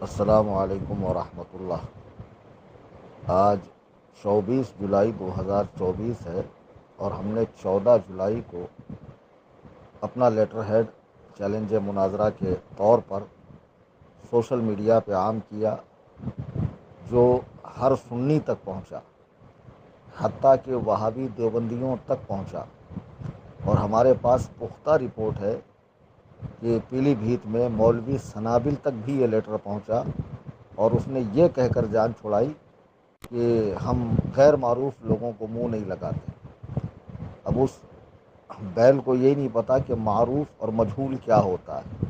السلام علیکم ورحمۃ اللہ۔ آج 24 جولائی 2024 ہے اور ہم نے 14 جولائی کو اپنا لیٹر ہیڈ چیلنج مناظرہ کے طور پر سوشل میڈیا پہ عام کیا، جو ہر سنی تک پہنچا، حتیٰ کہ وہابی دیوبندیوں تک پہنچا۔ اور ہمارے پاس پختہ رپورٹ ہے کہ پیلی بھیت میں مولوی سنابل تک بھی یہ لیٹر پہنچا، اور اس نے یہ کہہ کر جان چھڑائی کہ ہم غیر معروف لوگوں کو منہ نہیں لگاتے۔ اب اس بیل کو یہ نہیں پتا کہ معروف اور مجہول کیا ہوتا ہے۔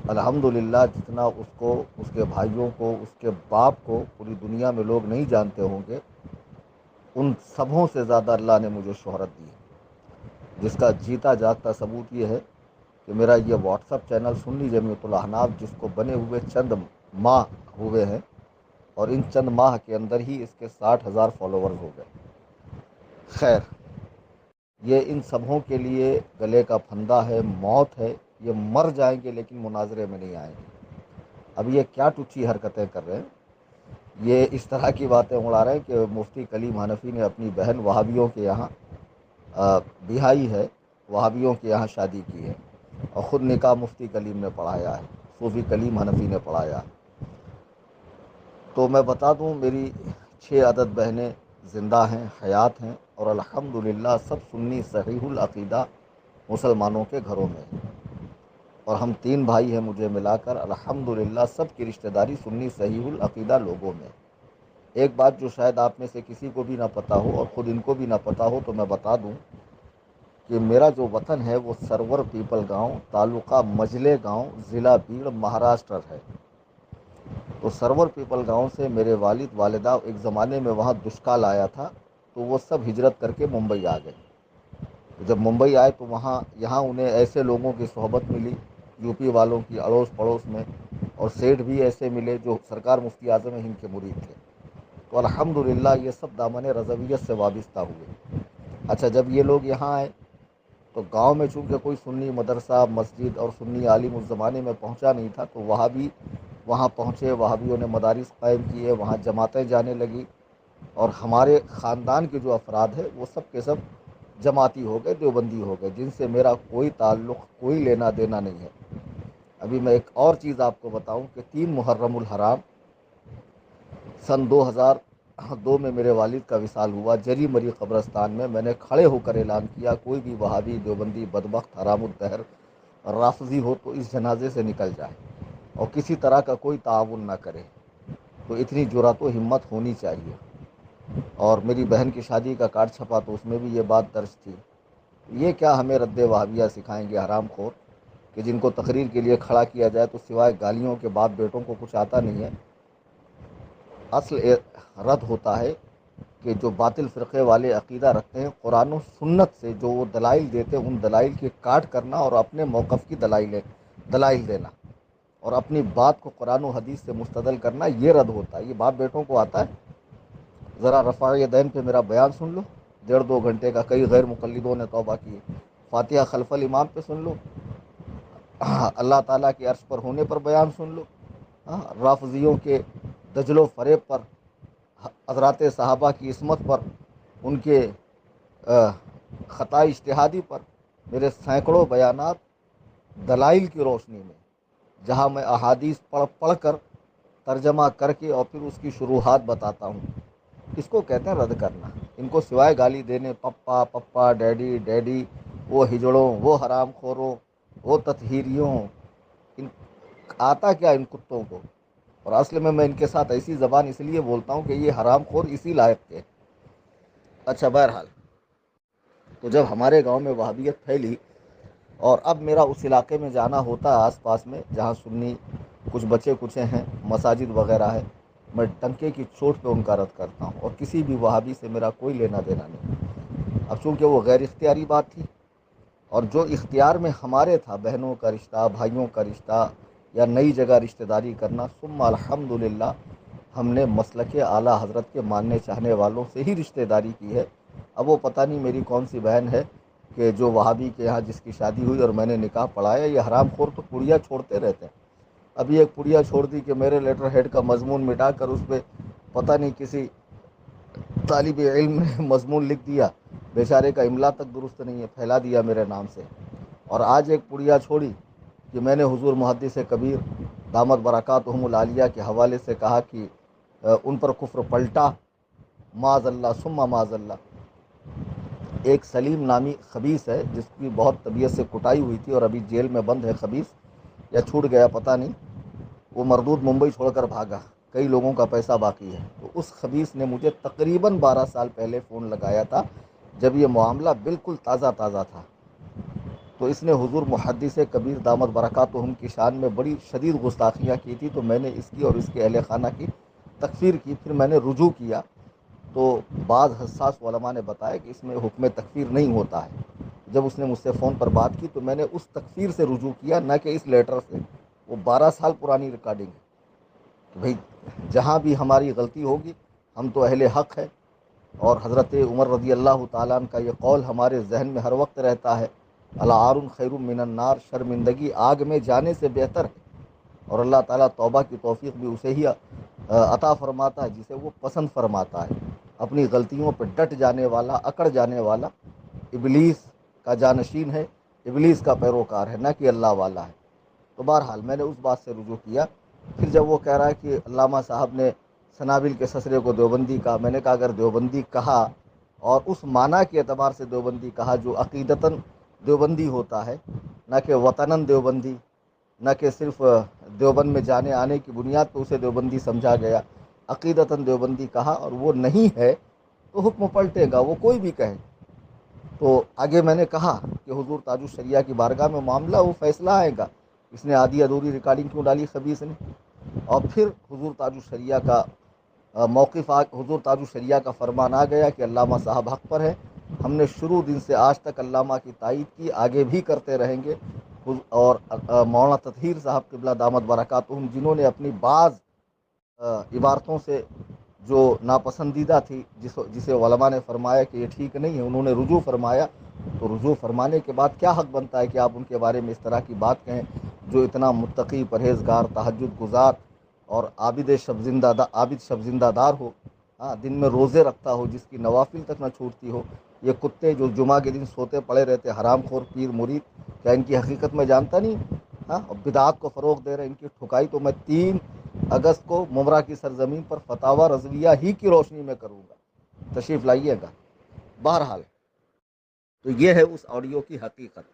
الحمدللہ جتنا اس کو، اس کے بھائیوں کو، اس کے باپ کو پوری دنیا میں لوگ نہیں جانتے ہوں گے، ان سبوں سے زیادہ اللہ نے مجھے شہرت دی ہے، جس کا جیتا جاگتا ثبوت یہ ہے کہ میرا یہ واٹس اپ چینل سنی جمعیت الاحناف، جس کو بنے ہوئے چند ماہ ہوئے ہیں، اور ان چند ماہ کے اندر ہی اس کے 60,000 فالوورز ہو گئے۔ خیر، یہ ان سبھوں کے لیے گلے کا پھندا ہے، موت ہے۔ یہ مر جائیں گے لیکن مناظرے میں نہیں آئیں گے۔ اب یہ کیا ٹچی حرکتیں کر رہے ہیں، یہ اس طرح کی باتیں اڑا رہے ہیں کہ مفتی کلیم حنفی نے اپنی بہن وہابیوں کے یہاں بہائی ہے، وہابیوں کے یہاں شادی کی ہے، اور خود نکاح مفتی کلیم نے پڑھایا ہے، صوفی کلیم حنفی نے پڑھایا ہے۔ تو میں بتا دوں، میری 6 عدد بہنیں زندہ ہیں، حیات ہیں، اور الحمدللہ سب سنی صحیح العقیدہ مسلمانوں کے گھروں میں ہیں۔ اور ہم 3 بھائی ہیں مجھے ملا کر، الحمدللہ سب کی رشتہ داری سنی صحیح العقیدہ لوگوں میں۔ ایک بات جو شاید آپ میں سے کسی کو بھی نہ پتہ ہو اور خود ان کو بھی نہ پتہ ہو، تو میں بتا دوں کہ میرا جو وطن ہے وہ سرور پیپل گاؤں، تعلقہ مجلے گاؤں، ضلع بیڑ، مہاراشٹر ہے۔ تو سرور پیپل گاؤں سے میرے والد والدہ، ایک زمانے میں وہاں دشکال آیا تھا تو وہ سب ہجرت کر کے ممبئی آ گئے۔ جب ممبئی آئے تو یہاں انہیں ایسے لوگوں کی صحبت ملی، یو پی والوں کی اڑوس پڑوس میں، اور سیٹھ بھی ایسے ملے جو سرکار مفتی اعظم ہند کے مرید تھے۔ تو الحمدللہ یہ سب دامن رضویت سے وابستہ ہوئے۔ اچھا، جب یہ لوگ یہاں آئے تو گاؤں میں چونکہ کوئی سنی مدرسہ، مسجد اور سنی عالم اس زمانے میں پہنچا نہیں تھا، تو وہابی وہاں پہنچے، وہابیوں نے مدارس قائم کیے، وہاں جماعتیں جانے لگی، اور ہمارے خاندان کے جو افراد ہیں وہ سب کے سب جماعتی ہو گئے، دیوبندی ہو گئے، جن سے میرا کوئی تعلق، کوئی لینا دینا نہیں ہے۔ ابھی میں ایک اور چیز آپ کو بتاؤں کہ 3 محرم الحرام سن 2002 میں میرے والد کا وصال ہوا جری مری قبرستان میں۔ میں نے کھڑے ہو کر اعلان کیا، کوئی بھی وہابی، دیوبندی، بدبخت، حرام الدہر، رافضی ہو تو اس جنازے سے نکل جائے اور کسی طرح کا کوئی تعاون نہ کرے۔ تو اتنی جرأت و ہمت ہونی چاہیے۔ اور میری بہن کی شادی کا کارڈ چھپا تو اس میں بھی یہ بات درج تھی۔ یہ کیا ہمیں رد وہابیہ سکھائیں گے حرام خور، کہ جن کو تقریر کے لیے کھڑا کیا جائے تو سوائے گالیوں کے باپ بیٹوں کو کچھ آتا نہیں ہے۔ اصل رد ہوتا ہے کہ جو باطل فرقے والے عقیدہ رکھتے ہیں، قرآن و سنت سے جو وہ دلائل دیتے ہیں، ان دلائل کی کاٹ کرنا اور اپنے موقف کی دلائل دینا، اور اپنی بات کو قرآن و حدیث سے مستدل کرنا، یہ رد ہوتا ہے۔ یہ باپ بیٹوں کو آتا ہے؟ ذرا رفاع یدین پہ میرا بیان سن لو، 1.5-2 گھنٹے کا، کئی غیر مقلدوں نے توبہ کی ہے۔ فاتحہ خلف الامام پہ سن لو، اللہ تعالیٰ کے عرش پر ہونے پر بیان سن لو، رافضیوں کے دجل و فریب پر، حضرات صحابہ کی عصمت پر، ان کے خطا اجتہادی پر میرے سینکڑوں بیانات دلائل کی روشنی میں، جہاں میں احادیث پڑھ کر، ترجمہ کر کے، اور پھر اس کی شروحات بتاتا ہوں۔ اس کو کہتے ہیں رد کرنا۔ ان کو سوائے گالی دینے، پپا پپا، ڈیڈی ڈیڈی، وہ ہجڑوں، وہ حرام خوروں، وہ تطہیریوں، آتا کیا ان کتوں کو؟ اور اصل میں ان کے ساتھ ایسی زبان اس لیے بولتا ہوں کہ یہ حرام خور اسی لائق کے۔ اچھا، بہرحال، تو جب ہمارے گاؤں میں وہابیت پھیلی اور اب میرا اس علاقے میں جانا ہوتا ہے آس پاس میں جہاں سنی کچھ بچے کچھ ہیں، مساجد وغیرہ ہے، میں ٹنکے کی چوٹ پہ ان کا رد کرتا ہوں، اور کسی بھی وہابی سے میرا کوئی لینا دینا نہیں۔ اب چونکہ وہ غیر اختیاری بات تھی، اور جو اختیار میں ہمارے تھا، بہنوں کا رشتہ، بھائیوں کا رشتہ، یا نئی جگہ رشتہ داری کرنا، ثم الحمدللہ ہم نے مسلک اعلیٰ حضرت کے ماننے چاہنے والوں سے ہی رشتہ داری کی ہے۔ اب وہ پتہ نہیں میری کون سی بہن ہے کہ جو وہابی کے یہاں جس کی شادی ہوئی اور میں نے نکاح پڑھایا، یہ حرام خور تو پڑیا چھوڑتے رہتے ہیں۔ ابھی ایک پڑیا چھوڑ دی کہ میرے لیٹر ہیڈ کا مضمون مٹا کر اس پہ پتہ نہیں کسی طالب علم نے مضمون لکھ دیا، بیچارے کا املا تک درست نہیں ہے، پھیلا دیا میرے نام سے۔ اور آج ایک پڑیا چھوڑی کہ میں نے حضور محدث کبیر دامت برکاتہم العالیہ کے حوالے سے کہا کہ ان پر کفر پلٹا، معاذ اللہ ثم معاذ اللہ۔ ایک سلیم نامی خبیث ہے جس کی بہت طبیعت سے کٹائی ہوئی تھی اور ابھی جیل میں بند ہے، خبیث یا چھوٹ گیا پتہ نہیں، وہ مردود ممبئی چھوڑ کر بھاگا، کئی لوگوں کا پیسہ باقی ہے۔ تو اس خبیث نے مجھے تقریباً 12 سال پہلے فون لگایا تھا جب یہ معاملہ بالکل تازہ تازہ تھا، تو اس نے حضور محدث کبیر دامت برکاتہم کی شان میں بڑی شدید گستاخیاں کی تھی، تو میں نے اس کی اور اس کے اہل خانہ کی تکفیر کی۔ پھر میں نے رجوع کیا تو بعض حساس علماء نے بتایا کہ اس میں حکم تکفیر نہیں ہوتا ہے۔ جب اس نے مجھ سے فون پر بات کی تو میں نے اس تکفیر سے رجوع کیا، نہ کہ اس لیٹر سے۔ وہ 12 سال پرانی ریکارڈنگ ہے کہ بھئی جہاں بھی ہماری غلطی ہوگی ہم تو اہل حق ہے، اور حضرت عمر رضی اللہ تعالیٰ عنہ کا یہ قول ہمارے ذہن میں ہر وقت رہتا ہے، العار خیر من النار، شرمندگی آگ میں جانے سے بہتر ہے۔ اور اللہ تعالیٰ توبہ کی توفیق بھی اسے ہی عطا فرماتا ہے جسے وہ پسند فرماتا ہے۔ اپنی غلطیوں پہ ڈٹ جانے والا، اکڑ جانے والا ابلیس کا جانشین ہے، ابلیس کا پیروکار ہے، نہ کہ اللہ والا ہے۔ تو بہرحال میں نے اس بات سے رجوع کیا۔ پھر جب وہ کہہ رہا ہے کہ علامہ صاحب نے سنابل کے سسرے کو دیوبندی کہا، میں نے کہا اگر دیوبندی کہا اور اس معنی کے اعتبار سے دیوبندی کہا جو عقیدتاً دیوبندی ہوتا ہے، نہ کہ وطناً دیوبندی، نہ کہ صرف دیوبند میں جانے آنے کی بنیاد پہ اسے دیوبندی سمجھا گیا، عقیدتاً دیوبندی کہا اور وہ نہیں ہے تو حکم پلٹے گا، وہ کوئی بھی کہے۔ تو آگے میں نے کہا کہ حضور تاج الشریعہ کی بارگاہ میں معاملہ وہ فیصلہ آئے گا، اس نے آدھی ادھوری ریکارڈنگ کیوں ڈالی خبیث نے۔ اور پھر حضور تاج الشریعہ کا موقف حضور تاج الشریعہ کا فرمان آ گیا کہ علامہ صاحب حق پر ہے۔ ہم نے شروع دن سے آج تک علامہ کی تائید کی، آگے بھی کرتے رہیں گے۔ اور مولانا تطہیر صاحب قبلہ دامت برکاتہم جنہوں نے اپنی بعض عبارتوں سے جو ناپسندیدہ تھی، جسے علماء نے فرمایا کہ یہ ٹھیک نہیں ہے، انہوں نے رجوع فرمایا، تو رجوع فرمانے کے بعد کیا حق بنتا ہے کہ آپ ان کے بارے میں اس طرح کی بات کہیں، جو اتنا متقی، پرہیزگار، تہجد گزار اور عابد شب زندہ دار ہو، ہاں دن میں روزے رکھتا ہو، جس کی نوافل تک نہ چھوٹتی ہو۔ یہ کتے جو جمعہ کے دن سوتے پڑے رہتے، حرام خور پیر مرید، کیا ان کی حقیقت میں جانتا نہیں؟ ہاں، اور بدعات کو فروغ دے رہے، ان کی ٹھکائی تو میں 3 اگست کو ممرا کی سرزمین پر فتاوی رضویہ ہی کی روشنی میں کروں گا، تشریف لائیے گا۔ بہرحال تو یہ ہے اس آڈیو کی حقیقت۔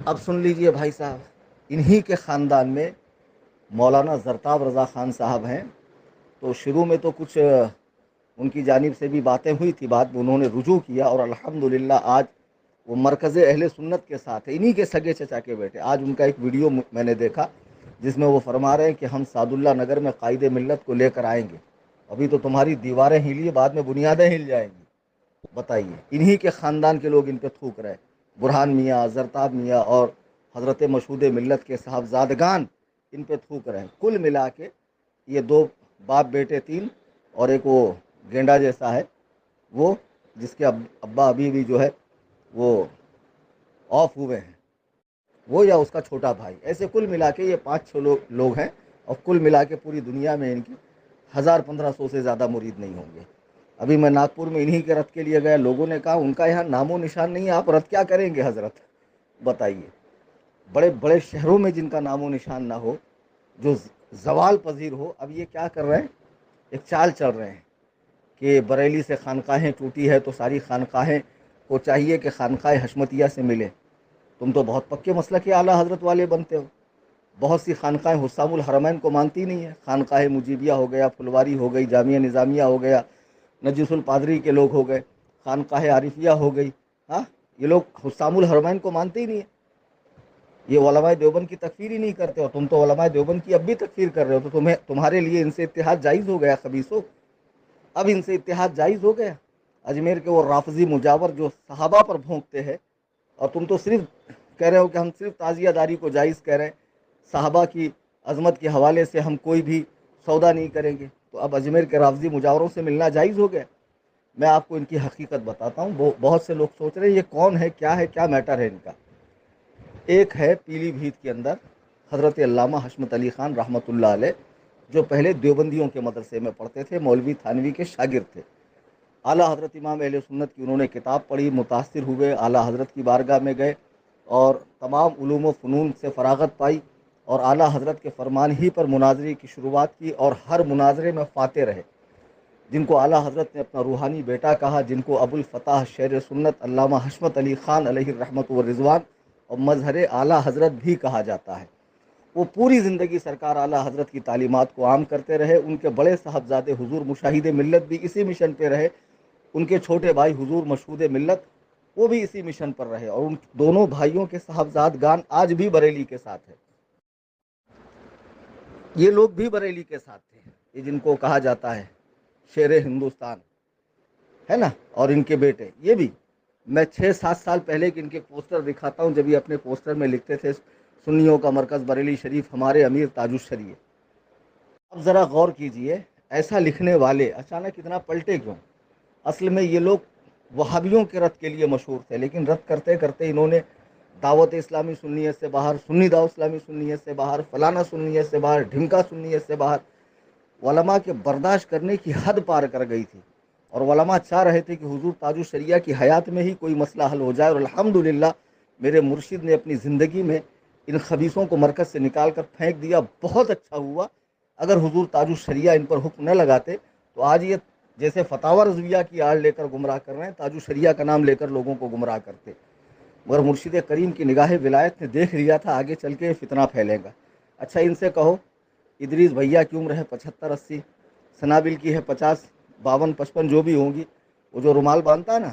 اب سن لیجئے بھائی صاحب، انہی کے خاندان میں مولانا زرتاب رضا خان صاحب ہیں۔ تو شروع میں تو کچھ ان کی جانب سے بھی باتیں ہوئی تھی، بعد میں انہوں نے رجوع کیا اور الحمدللہ آج وہ مرکز اہل سنت کے ساتھ ہے، انہی کے سگے چچا کے بیٹے۔ آج ان کا ایک ویڈیو میں نے دیکھا جس میں وہ فرما رہے ہیں کہ ہم سعد اللہ نگر میں قائد ملت کو لے کر آئیں گے، ابھی تو تمہاری دیواریں ہلی، بعد میں بنیادیں ہل جائیں گی۔ بتائیے، انہی کے خاندان کے لوگ ان پہ تھوک رہے، برہان میاں، زرتاب میاں اور حضرت مشہود ملت کے صاحبزادگان ان پہ تھوک رہے ہیں۔ کل ملا کے یہ 2 باپ بیٹے 3 اور ایک وہ گینڈا جیسا ہے، وہ جس کے ابا ابھی بھی جو ہے وہ آف ہوئے ہیں، وہ یا اس کا چھوٹا بھائی، ایسے کل ملا کے یہ 5-6 لوگ ہیں، اور کل ملا کے پوری دنیا میں ان کی 1000-1500 سے زیادہ مرید نہیں ہوں گے۔ ابھی میں ناگپور میں انہی کے رت کے لیے گیا، لوگوں نے کہا ان کا یہاں نام و نشان نہیں ہے، آپ رت کیا کریں گے حضرت؟ بتائیے، بڑے بڑے شہروں میں جن کا نام و نشان نہ ہو، جو زوال پذیر ہو، اب یہ کیا کر رہے ہیں، ایک چال چل رہے ہیں کہ بریلی سے خانقاہیں ٹوٹی ہے تو ساری خانقاہیں کو چاہیے کہ خانقاہ حشمتیہ سے ملے۔ تم تو بہت پکے مسلک کے اعلیٰ حضرت والے بنتے ہو، بہت سی خانقاہیں حسام الحرمین کو مانتی نہیں ہیں، خانقاہ مجیبیہ ہو گیا، پھلواری ہو گئی، جامعہ نظامیہ ہو گیا، نجیس الپادری کے لوگ ہو گئے، خانقاہ عارفیہ ہو گئی، ہاں یہ لوگ حسام الحرمین کو مانتے ہی نہیں ہیں، یہ علماء دیوبند کی تکفیر ہی نہیں کرتے، اور تم تو علماء دیوبند کی اب بھی تکفیر کر رہے ہو، تو تمہارے لیے ان سے اتحاد جائز ہو گیا خبیثو، اب ان سے اتحاد جائز ہو گیا۔ اجمیر کے وہ رافضی مجاور جو صحابہ پر بھونکتے ہیں، اور تم تو صرف کہہ رہے ہو کہ ہم صرف تعزیہ داری کو جائز کہہ رہے ہیں، صحابہ کی عظمت کے حوالے سے ہم کوئی بھی سودا نہیں کریں گے، تو اب اجمیر کے رافضی مجاوروں سے ملنا جائز ہو گیا۔ میں آپ کو ان کی حقیقت بتاتا ہوں، بہت سے لوگ سوچ رہے ہیں یہ کون ہے، کیا میٹر ہے ان کا۔ ایک ہے پیلی بھیت کے اندر حضرت علامہ حشمت علی خان رحمۃ اللہ علیہ، جو پہلے دیوبندیوں کے مدرسے میں پڑھتے تھے، مولوی تھانوی کے شاگرد تھے۔ اعلیٰ حضرت امام اہل سنت کی انہوں نے کتاب پڑھی، متاثر ہوئے، اعلیٰ حضرت کی بارگاہ میں گئے اور تمام علوم و فنون سے فراغت پائی، اور اعلیٰ حضرت کے فرمان ہی پر مناظرے کی شروعات کی، اور ہر مناظرے میں فاتح رہے۔ جن کو اعلیٰ حضرت نے اپنا روحانی بیٹا کہا، جن کو ابو الفتح شیر سنت علامہ حشمت علی خان علیہ الرحمت والرضوان اور مظہر اعلیٰ حضرت بھی کہا جاتا ہے، وہ پوری زندگی سرکار اعلیٰ حضرت کی تعلیمات کو عام کرتے رہے۔ ان کے بڑے صاحبزادے حضور مشاہد ملت بھی اسی مشن پہ رہے، ان کے چھوٹے بھائی حضور مشہود ملت وہ بھی اسی مشن پر رہے، اور ان دونوں بھائیوں کے صاحبزادگان آج بھی بریلی کے ساتھ ہیں۔ یہ لوگ بھی بریلی کے ساتھ تھے، یہ جن کو کہا جاتا ہے شیر ہندوستان ہے نا، اور ان کے بیٹے یہ بھی، میں 6-7 سال پہلے کے ان کے پوسٹر دکھاتا ہوں، جب یہ اپنے پوسٹر میں لکھتے تھے سنیوں کا مرکز بریلی شریف، ہمارے امیر تاج الشریعہ۔ اب ذرا غور کیجئے، ایسا لکھنے والے اچانک اتنا پلٹے کیوں؟ اصل میں یہ لوگ وہابیوں کے رد کے لیے مشہور تھے، لیکن رد کرتے کرتے انہوں نے دعوت اسلامی سنیت سے باہر، سنی دعوت اسلامی سنیت سے باہر، فلانا سنیت سے باہر، ڈھمکا سنیت سے باہر، علماء کے برداشت کرنے کی حد پار کر گئی تھی، اور علماء چاہ رہے تھے کہ حضور تاج الشریعہ کی حیات میں ہی کوئی مسئلہ حل ہو جائے، اور الحمدللہ میرے مرشد نے اپنی زندگی میں ان خبیثوں کو مرکز سے نکال کر پھینک دیا۔ بہت اچھا ہوا، اگر حضور تاج الشریعہ ان پر حکم نہ لگاتے تو آج یہ جیسے فتاوی رضویہ کی آڑ لے کر گمراہ کر رہے ہیں، تاج الشریعہ کا نام لے کر لوگوں کو گمراہ کرتے، مگر مرشد کریم کی نگاہ ولایت نے دیکھ لیا تھا آگے چل کے فتنہ پھیلے گا۔ اچھا ان سے کہو، ادریس بھیا کی عمر ہے 75-80، سنابل کی ہے 50-52-55 جو بھی ہوں گی، وہ جو رومال باندھتا ہے نا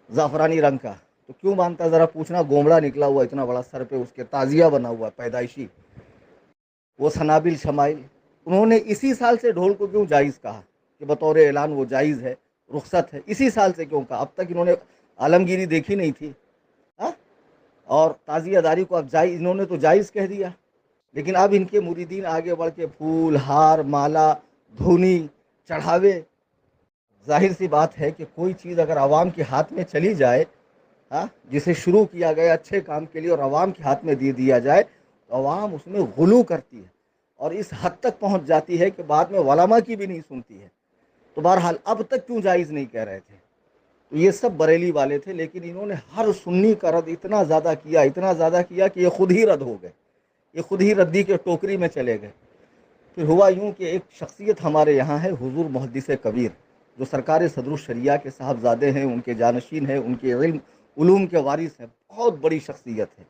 زعفرانی رنگ کا، تو کیوں باندھتا ہے ذرا پوچھنا؟ گومڑا نکلا ہوا اتنا بڑا سر پہ، اس کے تازیہ بنا ہوا پیدائشی، وہ سنابل شمائل۔ انہوں نے اسی سال سے ڈھول کو کیوں جائز کہا کہ بطور اعلان وہ جائز ہے، رخصت ہے؟ اسی سال سے کیوں کہا؟ اب تک انہوں نے عالمگیری دیکھی نہیں تھی، اور تعزیہ داری کو اب جائز، انہوں نے تو جائز کہہ دیا، لیکن اب ان کے مریدین آگے بڑھ کے پھول، ہار، مالا، دھونی، چڑھاوے۔ ظاہر سی بات ہے کہ کوئی چیز اگر عوام کے ہاتھ میں چلی جائے، جسے شروع کیا گیا اچھے کام کے لیے اور عوام کے ہاتھ میں دے دیا جائے، تو عوام اس میں غلو کرتی ہے، اور اس حد تک پہنچ جاتی ہے کہ بعد میں علماء کی بھی نہیں سنتی ہے۔ تو بہرحال اب تک کیوں جائز نہیں کہہ رہے تھے؟ تو یہ سب بریلی والے تھے، لیکن انہوں نے ہر سنی کا رد اتنا زیادہ کیا، اتنا زیادہ کیا کہ یہ خود ہی رد ہو گئے، یہ خود ہی ردی کے ٹوکری میں چلے گئے۔ پھر ہوا یوں کہ ایک شخصیت ہمارے یہاں ہے، حضور محدث کبیر، جو سرکار صدر الشریعہ کے صاحبزادے ہیں، ان کے جانشین ہیں، ان کے علوم کے وارث ہیں، بہت بڑی شخصیت ہے۔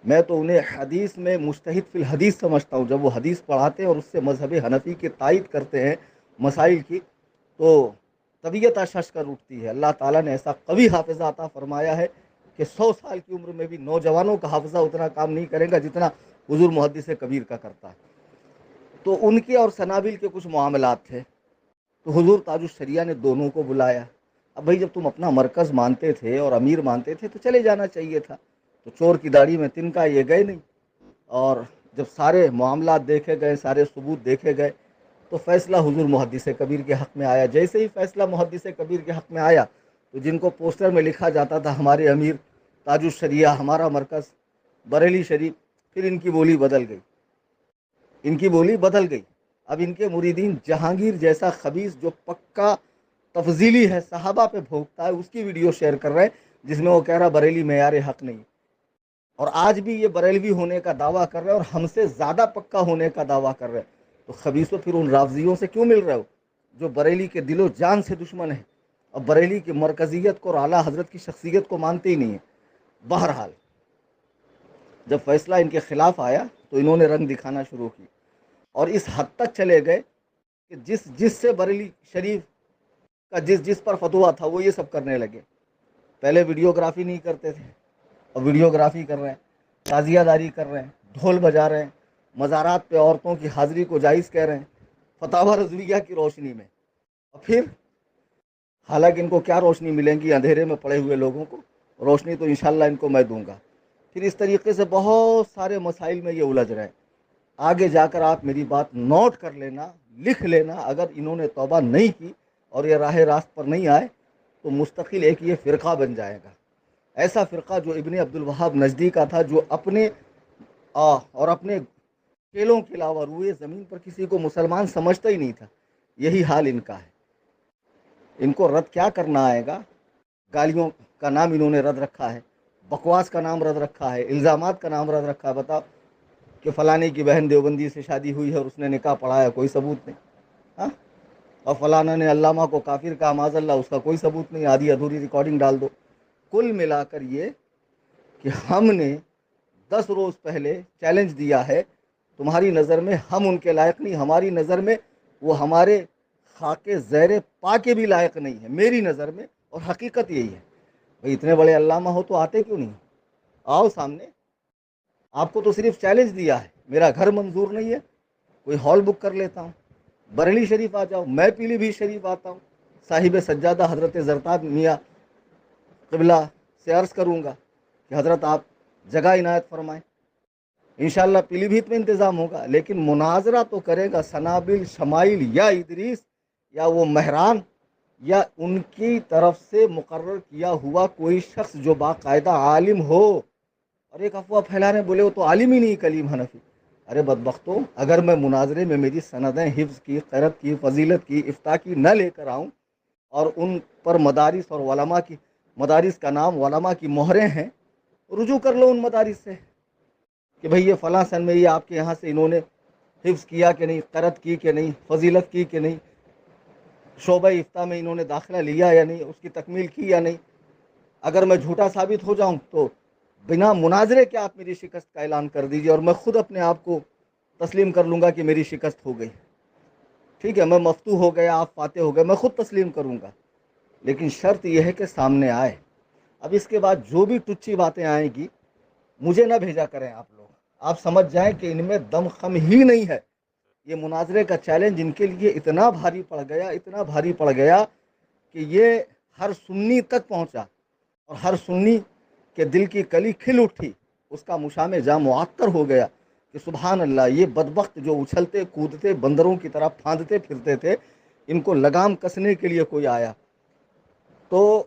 میں تو انہیں حدیث میں مجتہد فی الحدیث سمجھتا ہوں۔ جب وہ حدیث پڑھاتے ہیں اور اس سے مذہب حنفی کی تائید کرتے ہیں مسائل کی، تو طبیعت اشش کر اٹھتی ہے۔ اللہ تعالیٰ نے ایسا قوی حافظہ عطا فرمایا ہے کہ 100 سال کی عمر میں بھی نوجوانوں کا حافظہ اتنا کام نہیں کرے گا جتنا حضور محدث کبیر کا کرتا ہے۔ تو ان کے اور سنابل کے کچھ معاملات تھے، تو حضور تاج الشریعہ نے دونوں کو بلایا۔ اب بھائی جب تم اپنا مرکز مانتے تھے اور امیر مانتے تھے تو چلے جانا چاہیے تھا، تو چور کی داڑھی میں تنکا، یہ گئے نہیں، اور جب سارے معاملات دیکھے گئے، سارے ثبوت دیکھے گئے، تو فیصلہ حضور محدث کبیر کے حق میں آیا۔ جیسے ہی فیصلہ محدث کبیر کے حق میں آیا، تو جن کو پوسٹر میں لکھا جاتا تھا ہمارے امیر تاج الشریعہ، ہمارا مرکز بریلی شریف، پھر ان کی بولی بدل گئی، ان کی بولی بدل گئی۔ اب ان کے مریدین جہانگیر جیسا خبیث جو پکا تفضیلی ہے، صحابہ پہ بھونکتا ہے، اس کی ویڈیو شیئر کر رہے ہیں جس میں وہ کہہ رہا بریلی معیار حق نہیں، اور آج بھی یہ بریلوی ہونے کا دعویٰ کر رہے ہیں اور ہم سے زیادہ پکا ہونے کا دعویٰ کر رہے ہیں۔ تو خبیثوں پھر ان رافضیوں سے کیوں مل رہے ہو جو بریلی کے دل و جان سے دشمن ہیں، اور بریلی کی مرکزیت کو اور اعلیٰ حضرت کی شخصیت کو مانتے ہی نہیں ہیں؟ بہرحال جب فیصلہ ان کے خلاف آیا تو انہوں نے رنگ دکھانا شروع کی، اور اس حد تک چلے گئے کہ جس سے بریلی شریف کا جس پر فتویٰ تھا وہ یہ سب کرنے لگے۔ پہلے ویڈیوگرافی نہیں کرتے تھے، اور ویڈیوگرافی کر رہے ہیں، تعزیہ داری کر رہے ہیں، ڈھول بجا رہے ہیں، مزارات پہ عورتوں کی حاضری کو جائز کہہ رہے ہیں فتاوی رضویہ کی روشنی میں۔ اور پھر حالانکہ ان کو کیا روشنی ملیں گی اندھیرے میں پڑے ہوئے لوگوں کو، روشنی تو انشاءاللہ ان کو میں دوں گا۔ پھر اس طریقے سے بہت سارے مسائل میں یہ الجھ رہے ہیں۔ آگے جا کر آپ میری بات نوٹ کر لینا، لکھ لینا، اگر انہوں نے توبہ نہیں کی اور یہ راہ راست پر نہیں آئے تو مستقل ایک یہ فرقہ بن جائے گا، ایسا فرقہ جو ابن عبد الوہاب نجدی کا تھا، جو اپنے اور اپنے کھیلوں کے علاوہ روئے زمین پر کسی کو مسلمان سمجھتا ہی نہیں تھا. یہی حال ان کا ہے. ان کو رد کیا کرنا آئے گا؟ گالیوں کا نام انہوں نے رد رکھا ہے, بکواس کا نام رد رکھا ہے, الزامات کا نام رد رکھا ہے. بتاؤ کہ فلانے کی بہن دیوبندی سے شادی ہوئی ہے اور اس نے نکاح پڑھایا, کوئی ثبوت نہیں. ہاں, اور فلانا نے علامہ کو کافر کہا معاذ اللہ, اس کا کوئی ثبوت نہیں, آدھی ادھوری ریکارڈنگ ڈال دو. کل ملا کر یہ کہ ہم نے 10 روز پہلے چیلنج دیا ہے, تمہاری نظر میں ہم ان کے لائق نہیں, ہماری نظر میں وہ ہمارے خاک زیر پا کے بھی لائق نہیں ہے, میری نظر میں. اور حقیقت یہی ہے. بھئی اتنے بڑے علامہ ہو تو آتے کیوں نہیں؟ آؤ سامنے. آپ کو تو صرف چیلنج دیا ہے, میرا گھر منظور نہیں ہے, کوئی ہال بک کر لیتا ہوں, بریلی شریف آ جاؤ, میں پیلی بھیت شریف آتا ہوں, صاحب سجادہ حضرت زرتاد میاں قبلہ سے عرض کروں گا کہ حضرت آپ جگہ عنایت فرمائیں. انشاءاللہ پیلی بھیت میں انتظام ہوگا, لیکن مناظرہ تو کرے گا سنابل شمائل یا ادریس یا وہ مہران یا ان کی طرف سے مقرر کیا ہوا کوئی شخص جو باقاعدہ عالم ہو. اور ایک افواہ پھیلا رہے, بولے وہ تو عالم ہی نہیں کلیم حنفی. ارے بدبختوں, اگر میں مناظرے میں میری سندیں حفظ کی, قرت کی, فضیلت کی, افتاء کی نہ لے کر آؤں اور ان پر مدارس اور علماء کی مدارس کا نام علماء کی مہریں ہیں, رجوع کر لو ان مدارس سے کہ بھئی یہ فلاں سن میں یہ آپ کے یہاں سے انہوں نے حفظ کیا کہ نہیں, قرت کی کہ نہیں, فضیلت کی کہ نہیں, شعبہ افتاء میں انہوں نے داخلہ لیا یا نہیں, اس کی تکمیل کی یا نہیں. اگر میں جھوٹا ثابت ہو جاؤں تو بنا مناظرے کے آپ میری شکست کا اعلان کر دیجئے, اور میں خود اپنے آپ کو تسلیم کر لوں گا کہ میری شکست ہو گئی. ٹھیک ہے, میں مفتو ہو گیا, آپ فاتح ہو گئے, میں خود تسلیم کروں گا, لیکن شرط یہ ہے کہ سامنے آئے. اب اس کے بعد جو بھی ٹچی باتیں آئیں گی مجھے نہ بھیجا کریں آپ لوگ, آپ سمجھ جائیں کہ ان میں دم خم ہی نہیں ہے. یہ مناظرے کا چیلنج ان کے لیے اتنا بھاری پڑ گیا, اتنا بھاری پڑ گیا کہ یہ ہر سنی تک پہنچا, اور ہر سنی کے دل کی کلی کھل اٹھی, اس کا مشام جاں معطر ہو گیا کہ سبحان اللہ, یہ بدبخت جو اچھلتے کودتے بندروں کی طرح پھاندتے پھرتے تھے, ان کو لگام کسنے کے لیے کوئی آیا. تو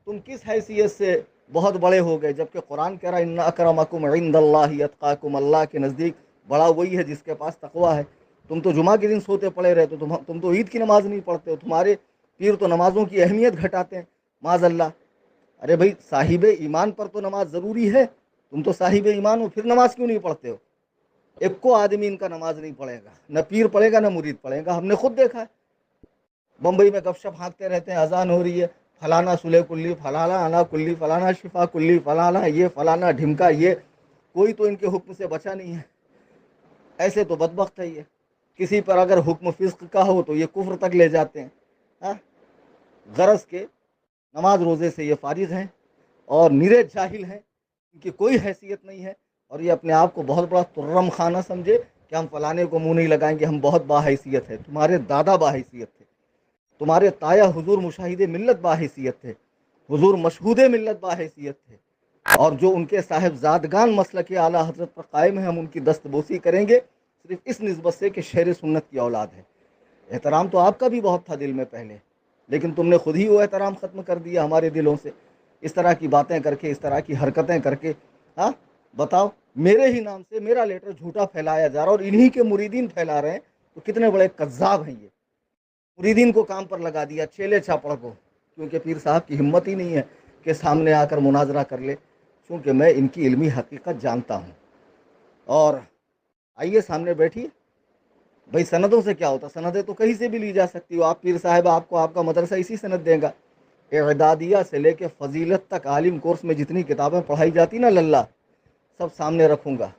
تم کس حیثیت سے بہت بڑے ہو گئے, جبکہ قرآن کہہ رہا ہے ان اکرمکم عند اللہ اتقاکم, اللہ کے نزدیک بڑا وہی ہے جس کے پاس تقوی ہے. تم تو جمعہ کے دن سوتے پڑے رہتے, تم تو عید کی نماز نہیں پڑھتے ہو, تمہارے پیر تو نمازوں کی اہمیت گھٹاتے ہیں معاذ اللہ. ارے بھائی صاحب ایمان پر تو نماز ضروری ہے, تم تو صاحب ایمان ہو, پھر نماز کیوں نہیں پڑھتے ہو؟ ایک کو آدمی ان کا نماز نہیں پڑھے گا, نہ پیر پڑھے گا نہ مرید پڑھے گا, ہم نے خود دیکھا ہے. بمبئی میں گپ شپ ہانکتے رہتے ہیں, اذان ہو رہی ہے, فلانا سلح کلی, فلانا انا کلی, فلانا شفا کلی, فلانا یہ, فلانا ڈھمکا یہ, کوئی تو ان کے حکم سے بچا نہیں ہے. ایسے تو بدبخت ہے یہ, کسی پر اگر حکم فسق کا ہو تو یہ کفر تک لے جاتے ہیں. ہاں, غرض کے نماز روزے سے یہ فارغ ہیں اور نرے جاہل ہیں, ان کی کوئی حیثیت نہیں ہے, اور یہ اپنے آپ کو بہت بڑا ترم خانہ سمجھے کہ ہم فلانے کو منہ نہیں لگائیں گے, ہم بہت باحیثیت ہے. تمہارے دادا باحیثیت تھے, تمہارے تایا حضور مشاہد ملت باحیثیت تھے, حضور مشہود ملت باحیثیت تھے, اور جو ان کے صاحب زادگان مسلک اعلیٰ حضرت پر قائم ہیں, ہم ان کی دست بوسی کریں گے صرف اس نسبت سے کہ شیر سنت کی اولاد ہے. احترام تو آپ کا بھی بہت تھا دل میں پہلے, لیکن تم نے خود ہی وہ احترام ختم کر دیا ہمارے دلوں سے, اس طرح کی باتیں کر کے, اس طرح کی حرکتیں کر کے. ہاں بتاؤ, میرے ہی نام سے میرا لیٹر جھوٹا پھیلایا جا رہا ہے, اور انہی کے مریدین پھیلا رہے ہیں, تو کتنے بڑے کذاب ہیں یہ. مریدین کو کام پر لگا دیا, چیلے چھاپڑ کو, کیونکہ پیر صاحب کی ہمت ہی نہیں ہے کہ سامنے آ کر مناظرہ کر لے, چونکہ میں ان کی علمی حقیقت جانتا ہوں. اور آئیے سامنے بیٹھیے. بھائی سندوں سے کیا ہوتا, سندیں تو کہیں سے بھی لی جا سکتی ہو. آپ پیر صاحب, آپ کو آپ کا مدرسہ اسی سند دے گا. اعدادیہ سے لے کے فضیلت تک عالم کورس میں جتنی کتابیں پڑھائی جاتی نا للہ, سب سامنے رکھوں گا.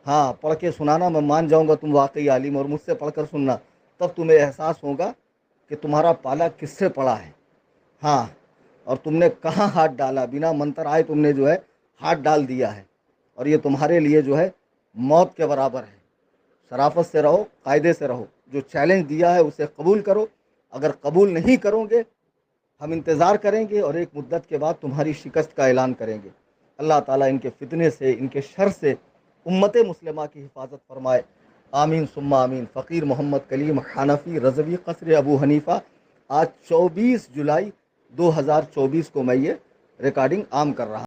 ہاں, پڑھ کے سنانا, میں مان جاؤں گا تم واقعی عالم, اور مجھ سے پڑھ کر سننا, تب تمہیں احساس ہوگا کہ تمہارا پالا کس سے پڑا ہے. ہاں, اور تم نے کہاں ہاتھ ڈالا, بنا منتر آئے تم نے جو ہے ہاتھ ڈال دیا ہے, اور یہ تمہارے لیے جو ہے موت کے برابر ہے. شرافت سے رہو, قاعدے سے رہو, جو چیلنج دیا ہے اسے قبول کرو. اگر قبول نہیں کرو گے, ہم انتظار کریں گے, اور ایک مدت کے بعد تمہاری شکست کا اعلان کریں گے. اللہ تعالیٰ ان کے فتنے سے, ان کے شر سے امت مسلمہ کی حفاظت فرمائے. آمین ثم آمین. فقیر محمد کلیم حنفی رضوی قصر ابو حنیفہ. آج 24 جولائی 2024 کو میں یہ ریکارڈنگ عام کر رہا ہوں.